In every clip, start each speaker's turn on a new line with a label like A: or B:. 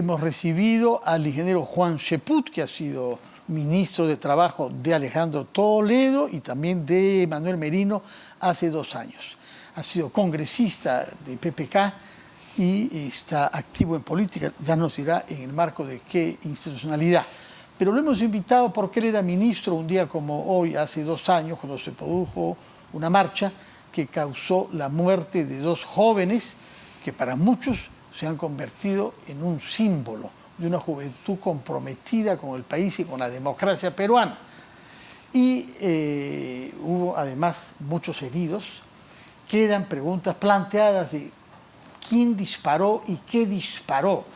A: hemos recibido al ingeniero Juan Cheput, que ha sido ministro de Trabajo de Alejandro Toledo y también de Manuel Merino hace 2 años. Ha sido congresista de PPK y está activo en política, ya nos dirá en el marco de qué institucionalidad. Pero lo hemos invitado porque él era ministro un día como hoy, hace 2 años, cuando se produjo una marcha que causó la muerte de 2 jóvenes que para muchos se han convertido en un símbolo de una juventud comprometida con el país y con la democracia peruana. Y hubo además muchos heridos. Quedan preguntas planteadas de quién disparó y qué disparó,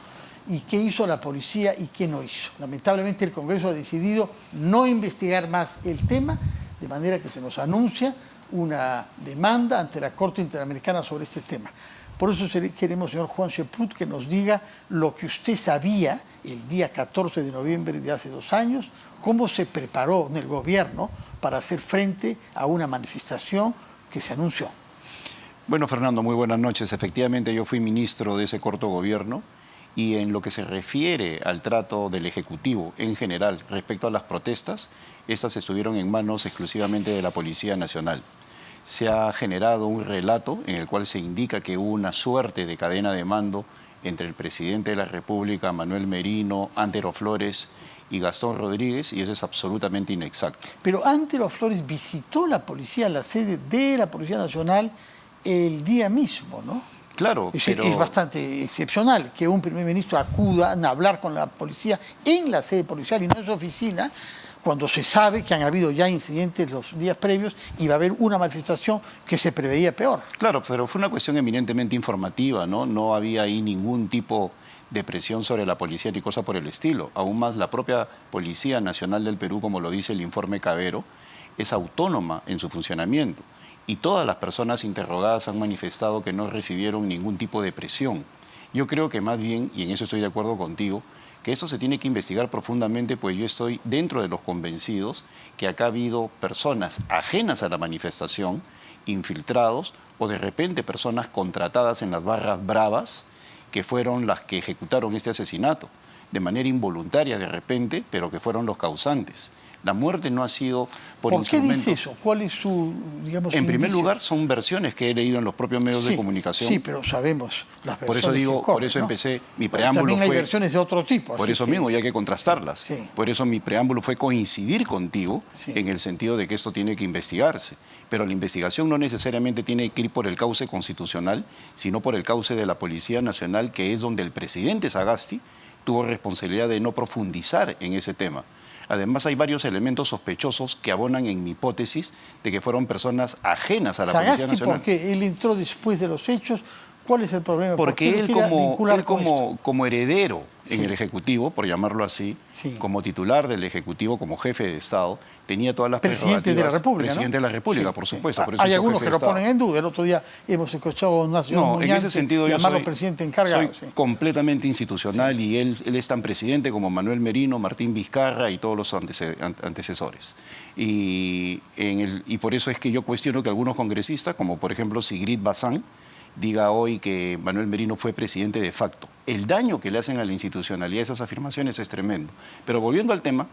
A: y qué hizo la policía y qué no hizo. Lamentablemente el Congreso ha decidido no investigar más el tema, de manera que se nos anuncia una demanda ante la Corte Interamericana sobre este tema. Por eso queremos, señor Juan Cheput, que nos diga lo que usted sabía el día 14 de noviembre de hace 2 años, cómo se preparó en el gobierno para hacer frente a una manifestación que se anunció.
B: Bueno, Fernando, muy buenas noches. Efectivamente, yo fui ministro de ese corto gobierno y en lo que se refiere al trato del Ejecutivo en general respecto a las protestas, estas estuvieron en manos exclusivamente de la Policía Nacional. Se ha generado un relato en el cual se indica que hubo una suerte de cadena de mando entre el presidente de la República, Manuel Merino, Antero Flores y Gastón Rodríguez, y eso es absolutamente inexacto.
A: Pero Antero Flores visitó la policía, la sede de la Policía Nacional, el día mismo, ¿no?
B: Claro, pero...
A: Es bastante excepcional que un primer ministro acuda a hablar con la policía en la sede policial y no en su oficina, cuando se sabe que han habido ya incidentes los días previos y va a haber una manifestación que se preveía peor.
B: Claro, pero fue una cuestión eminentemente informativa, ¿no? No había ahí ningún tipo de presión sobre la policía ni cosa por el estilo. Aún más, la propia Policía Nacional del Perú, como lo dice el informe Cabero, es autónoma en su funcionamiento. Y todas las personas interrogadas han manifestado que no recibieron ningún tipo de presión. Yo creo que más bien, y en eso estoy de acuerdo contigo, que esto se tiene que investigar profundamente, pues yo estoy dentro de los convencidos que acá ha habido personas ajenas a la manifestación, infiltrados, o de repente personas contratadas en las barras bravas, que fueron las que ejecutaron este asesinato, de manera involuntaria de repente, pero que fueron los causantes. La muerte no ha sido por instrumento.
A: ¿Por qué dice eso? ¿Cuál es su, digamos,
B: En primer
A: indicio?
B: lugar, son versiones que he leído en los propios medios de comunicación.
A: Sí, pero sabemos las versiones.
B: Por eso digo,
A: que corren,
B: por eso
A: ¿no?
B: empecé, mi
A: Pero
B: preámbulo
A: también hay
B: fue...
A: versiones de otro tipo.
B: Por eso mismo, y hay que contrastarlas.
A: Sí.
B: Por eso mi preámbulo fue coincidir contigo
A: Sí.
B: en el sentido de que esto tiene que investigarse. Pero la investigación no necesariamente tiene que ir por el cauce constitucional, sino por el cauce de la Policía Nacional, que es donde el presidente Sagasti tuvo responsabilidad de no profundizar en ese tema. Además, hay varios elementos sospechosos que abonan en mi hipótesis de que fueron personas ajenas a la Policía Nacional.
A: ¿Por qué? Él entró después de los hechos. ¿Cuál es el problema?
B: Porque él como heredero en
A: Sí.
B: el Ejecutivo, por llamarlo así,
A: Sí.
B: como titular del Ejecutivo, como jefe de Estado, tenía todas las
A: Presidente de la República,
B: Presidente
A: ¿no?
B: de la República,
A: Sí,
B: por
A: sí.
B: supuesto. Por eso
A: Hay
B: hizo
A: algunos
B: jefe
A: que
B: de
A: lo ponen
B: Estado.
A: en duda. El otro día hemos escuchado a Ignacio
B: No, en ese
A: Muñante
B: sentido yo
A: llamarlo
B: soy,
A: presidente encargado.
B: soy
A: Sí.
B: completamente institucional, y él es tan presidente como Manuel Merino, Martín Vizcarra y todos los antecesores. Y por eso es que yo cuestiono que algunos congresistas, como por ejemplo Sigrid Bazán, diga hoy que Manuel Merino fue presidente de facto. El daño que le hacen a la institucionalidad esas afirmaciones es tremendo. Pero volviendo al tema,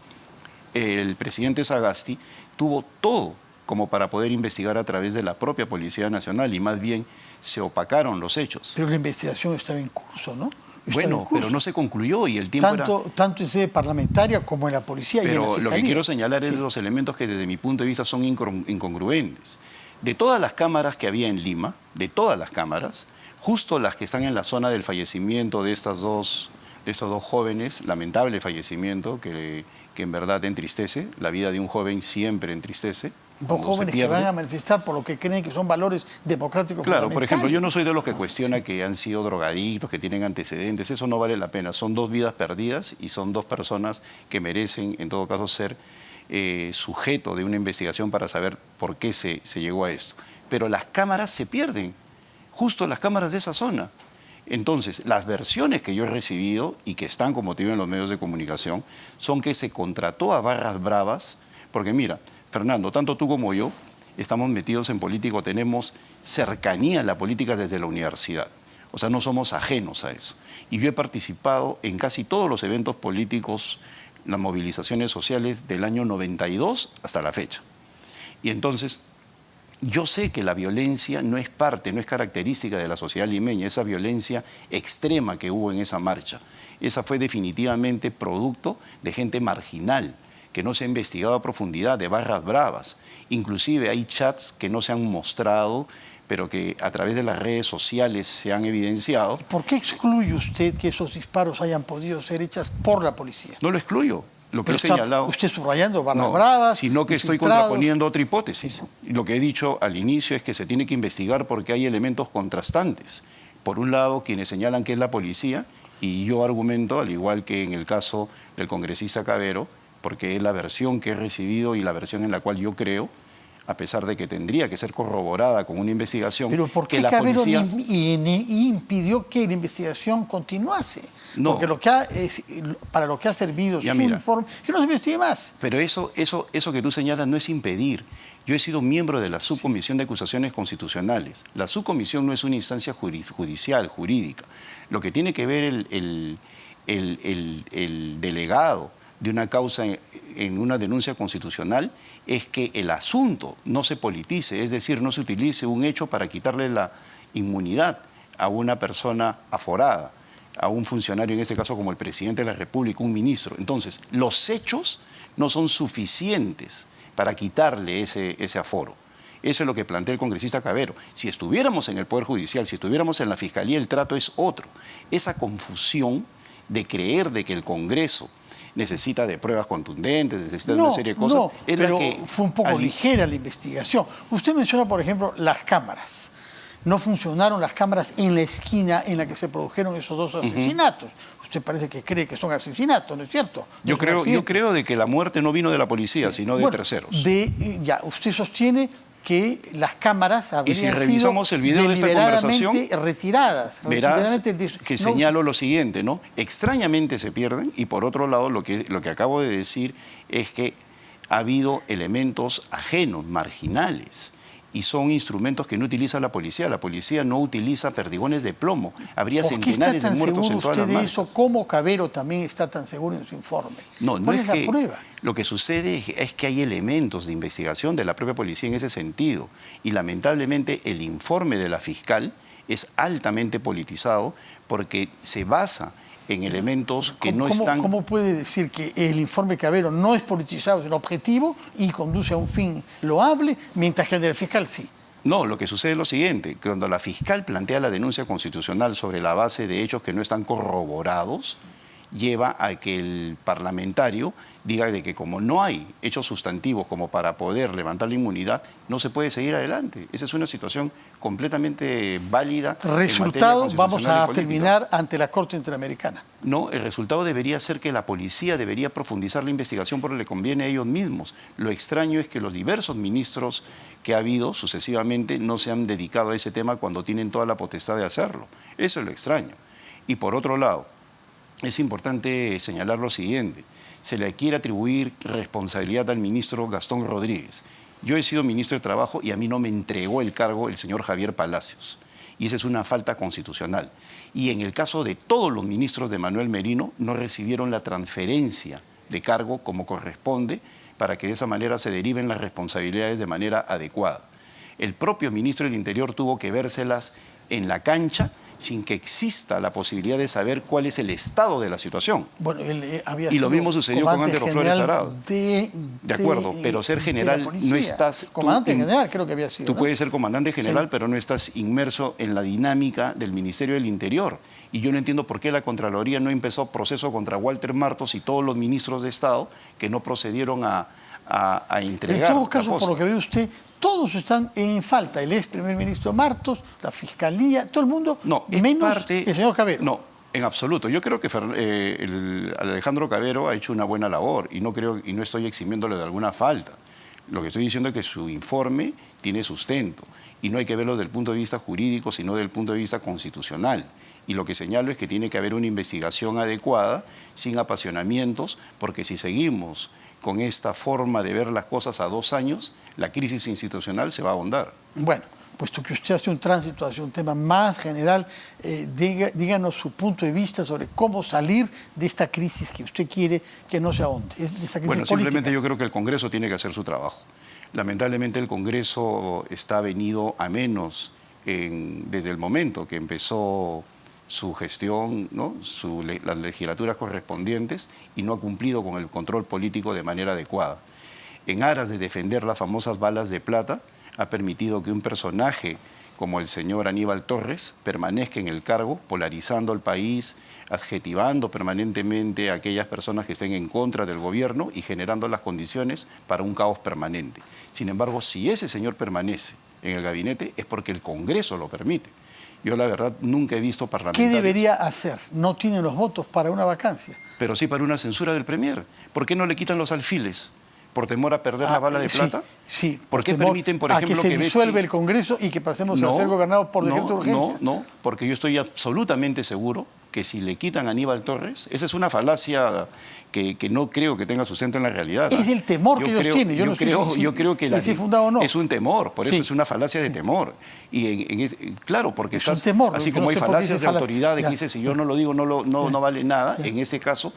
B: el presidente Sagasti tuvo todo como para poder investigar a través de la propia Policía Nacional, y más bien se opacaron los hechos.
A: Pero la investigación estaba en curso, ¿no?
B: Bueno, pero no se concluyó y el tiempo era...
A: Tanto en sede parlamentaria como en la policía y en la
B: Pero
A: fiscalía.
B: lo que quiero señalar es
A: Sí.
B: los elementos que desde mi punto de vista son incongruentes. De todas las cámaras que había en Lima, de todas las cámaras, justo las que están en la zona del fallecimiento de estos dos jóvenes, lamentable fallecimiento que en verdad entristece, la vida de un joven siempre entristece.
A: Dos jóvenes que van a manifestar por lo que creen que son valores democráticos.
B: Claro, por ejemplo, yo no soy de los que cuestiona que han sido drogadictos, que tienen antecedentes, eso no vale la pena. Son 2 vidas perdidas y son 2 personas que merecen, en todo caso, ser sujeto de una investigación para saber por qué se llegó a esto. Pero las cámaras se pierden, justo las cámaras de esa zona. Entonces, las versiones que yo he recibido y que están como motivo en los medios de comunicación son que se contrató a barras bravas, porque mira, Fernando, tanto tú como yo estamos metidos en política, tenemos cercanía a la política desde la universidad. O sea, no somos ajenos a eso. Y yo he participado en casi todos los eventos políticos, las movilizaciones sociales del año 92 hasta la fecha. Y entonces, yo sé que la violencia no es parte, no es característica de la sociedad limeña, esa violencia extrema que hubo en esa marcha. Esa fue definitivamente producto de gente marginal, que no se ha investigado a profundidad, de barras bravas. Inclusive hay chats que no se han mostrado, pero que a través de las redes sociales se han evidenciado.
A: ¿Por qué excluye usted que esos disparos hayan podido ser hechos por la policía?
B: No lo excluyo. Lo que
A: Pero
B: he señalado...
A: usted subrayando barras
B: No,
A: bravas,
B: sino que estoy
A: infiltrados.
B: contraponiendo otra hipótesis. Lo que he dicho al inicio es que se tiene que investigar porque hay elementos contrastantes. Por un lado, quienes señalan que es la policía, y yo argumento, al igual que en el caso del congresista Cavero, porque es la versión que he recibido y la versión en la cual yo creo, a pesar de que tendría que ser corroborada con una investigación.
A: Pero ¿por qué
B: que la
A: Cavero
B: policía...
A: impidió que la investigación continuase?
B: No.
A: Porque para lo que ha servido
B: Ya,
A: su
B: mira.
A: informe, que no se investigue más.
B: Pero eso que tú señalas no es impedir. Yo he sido miembro de la Subcomisión de Acusaciones Constitucionales. La subcomisión no es una instancia judicial, jurídica. Lo que tiene que ver el delegado de una causa en una denuncia constitucional es que el asunto no se politice, es decir, no se utilice un hecho para quitarle la inmunidad a una persona aforada, a un funcionario, en este caso como el presidente de la República, un ministro. Entonces, los hechos no son suficientes para quitarle ese aforo. Eso es lo que plantea el congresista Cavero. Si estuviéramos en el Poder Judicial, si estuviéramos en la Fiscalía, el trato es otro. Esa confusión de creer de que el Congreso necesita de pruebas contundentes, necesita de una serie de cosas.
A: No,
B: es
A: pero
B: la que
A: fue un poco ligera la investigación. Usted menciona, por ejemplo, las cámaras. No funcionaron las cámaras en la esquina en la que se produjeron esos dos asesinatos. Usted parece que cree que son asesinatos, ¿no es cierto?
B: Yo creo de que la muerte no vino de la policía, sino de terceros.
A: Ya, usted sostiene que las cámaras habrían
B: sido revisamos el video de esta conversación,
A: retiradas.
B: Verás que señalo lo siguiente, ¿no? Extrañamente se pierden, y por otro lado lo que acabo de decir es que ha habido elementos ajenos, marginales, y son instrumentos que no utiliza la policía. La policía no utiliza perdigones de plomo. Habría centenares de muertos en todas las marchas.
A: Eso, ¿cómo Cavero también está tan seguro en su informe?
B: No
A: ¿Cuál
B: es
A: la
B: que
A: prueba?
B: Lo que sucede es que hay elementos de investigación de la propia policía en ese sentido. Y lamentablemente el informe de la fiscal es altamente politizado porque se basa en elementos que no están...
A: ¿Cómo puede decir que el informe Cavero no es politizado, sino objetivo y conduce a un fin loable, mientras que el del fiscal sí?
B: No, lo que sucede es lo siguiente, que cuando la fiscal plantea la denuncia constitucional sobre la base de hechos que no están corroborados, lleva a que el parlamentario diga de que como no hay hechos sustantivos como para poder levantar la inmunidad, no se puede seguir adelante. Esa es una situación completamente válida.
A: Resultado, vamos a terminar ante la Corte Interamericana.
B: No, el resultado debería ser que la policía debería profundizar la investigación porque le conviene a ellos mismos. Lo extraño es que los diversos ministros que ha habido sucesivamente no se han dedicado a ese tema cuando tienen toda la potestad de hacerlo. Eso es lo extraño. Y por otro lado, es importante señalar lo siguiente. Se le quiere atribuir responsabilidad al ministro Gastón Rodríguez. Yo he sido ministro de Trabajo y a mí no me entregó el cargo el señor Javier Palacios. Y esa es una falta constitucional. Y en el caso de todos los ministros de Manuel Merino, no recibieron la transferencia de cargo como corresponde para que de esa manera se deriven las responsabilidades de manera adecuada. El propio ministro del Interior tuvo que vérselas en la cancha sin que exista la posibilidad de saber cuál es el estado de la situación.
A: Bueno, él había
B: y lo mismo sucedió con
A: comandante
B: Ángelo Flores Arado.
A: De
B: acuerdo, pero ser general no estás...
A: Comandante general creo que había sido.
B: Tú puedes ser comandante general, sí, pero no estás inmerso en la dinámica del Ministerio del Interior. Y yo no entiendo por qué la Contraloría no empezó proceso contra Walter Martos y todos los ministros de Estado que no procedieron a entregar.
A: En todo caso, por lo que ve usted, todos están en falta. El ex primer ministro Martos, la Fiscalía, todo el mundo,
B: no,
A: menos el señor Cavero.
B: No, en absoluto. Yo creo que Alejandro Cavero ha hecho una buena labor y no estoy eximiéndole de alguna falta. Lo que estoy diciendo es que su informe tiene sustento y no hay que verlo desde el punto de vista jurídico, sino desde el punto de vista constitucional. Y lo que señalo es que tiene que haber una investigación adecuada, sin apasionamientos, porque si seguimos con esta forma de ver las cosas a 2 años, la crisis institucional se va a ahondar.
A: Bueno, puesto que usted hace un tránsito hacia un tema más general, díganos su punto de vista sobre cómo salir de esta crisis que usted quiere que no se ahonde.
B: Bueno, simplemente yo creo que el Congreso tiene que hacer su trabajo. Lamentablemente el Congreso está venido a menos desde el momento que empezó su gestión, ¿no? Las legislaturas correspondientes, y no ha cumplido con el control político de manera adecuada. En aras de defender las famosas balas de plata, ha permitido que un personaje como el señor Aníbal Torres permanezca en el cargo, polarizando al país, adjetivando permanentemente a aquellas personas que estén en contra del gobierno y generando las condiciones para un caos permanente. Sin embargo, si ese señor permanece en el gabinete es porque el Congreso lo permite. Yo, la verdad, nunca he visto parlamentarios...
A: ¿Qué debería hacer? No tienen los votos para una vacancia.
B: Pero sí para una censura del Premier. ¿Por qué no le quitan los alfiles? ¿Por temor a perder la bala de plata?
A: Sí.
B: ¿Por qué permiten, por ejemplo,
A: que se disuelve el Congreso y que pasemos a ser gobernados por decreto de urgencia?
B: No, porque yo estoy absolutamente seguro que si le quitan a Aníbal Torres, esa es una falacia que no creo que tenga sustento en la realidad.
A: Es el temor que ellos tienen.
B: Yo creo que
A: es fundado o no.
B: Es un temor, por eso es una falacia de temor. Y claro, porque
A: es un temor,
B: así como hay falacias de autoridad, que dice, si yo no lo digo, no vale nada, en este caso...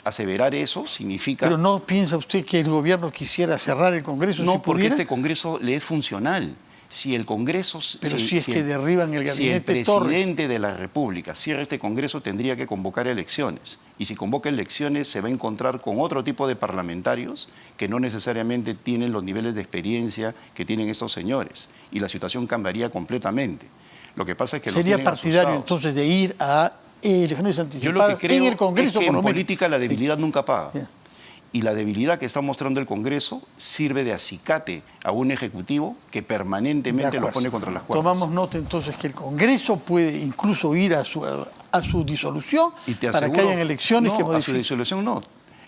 B: Aseverar eso significa...
A: ¿Pero no piensa usted que el gobierno quisiera cerrar el Congreso?
B: No,
A: si
B: porque este Congreso le es funcional. Si el Congreso...
A: Pero si es que derriban el gabinete
B: Si el presidente de la República cierra este Congreso, tendría que convocar elecciones. Y si convoca elecciones, se va a encontrar con otro tipo de parlamentarios que no necesariamente tienen los niveles de experiencia que tienen estos señores. Y la situación cambiaría completamente. Lo que pasa es que
A: ¿Sería partidario entonces de ir a elecciones anticipadas?
B: Yo lo que creo
A: en el Congreso,
B: es que en política la debilidad nunca paga. Y la debilidad que está mostrando el Congreso sirve de acicate a un Ejecutivo que permanentemente lo pone contra las cuerdas.
A: Tomamos nota entonces que el Congreso puede incluso ir a su disolución para que hayan elecciones que modifiquen.
B: A su disolución no.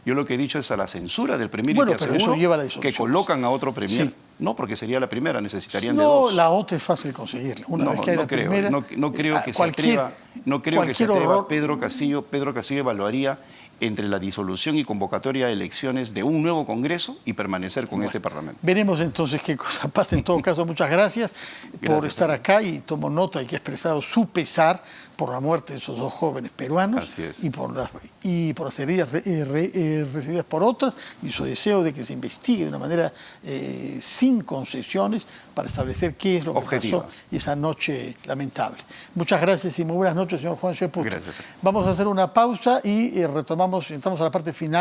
B: Yo lo que he dicho es a la censura del Premier,
A: bueno,
B: y te aseguro
A: lleva a la disolución.
B: que colocan a otro Premier. Sí. No, porque sería la primera, necesitarían de
A: dos.
B: dos.
A: No, la otra es fácil conseguirla. Una vez que hay la primera,
B: no creo que se atreva, Pedro Castillo evaluaría entre la disolución y convocatoria de elecciones de un nuevo Congreso y permanecer con este Parlamento.
A: Veremos entonces qué cosa pasa. En todo caso, muchas gracias por estar acá, y tomo nota y que ha expresado su pesar por la muerte de esos dos jóvenes peruanos.
B: Así es.
A: Y por las heridas recibidas por otras, y su deseo de que se investigue de una manera sin concesiones para establecer qué es lo que pasó esa noche lamentable. Muchas gracias y muy buenas noches, señor Juan Cheput.
B: Gracias.
A: Vamos a hacer una pausa y retomamos, entramos a la parte final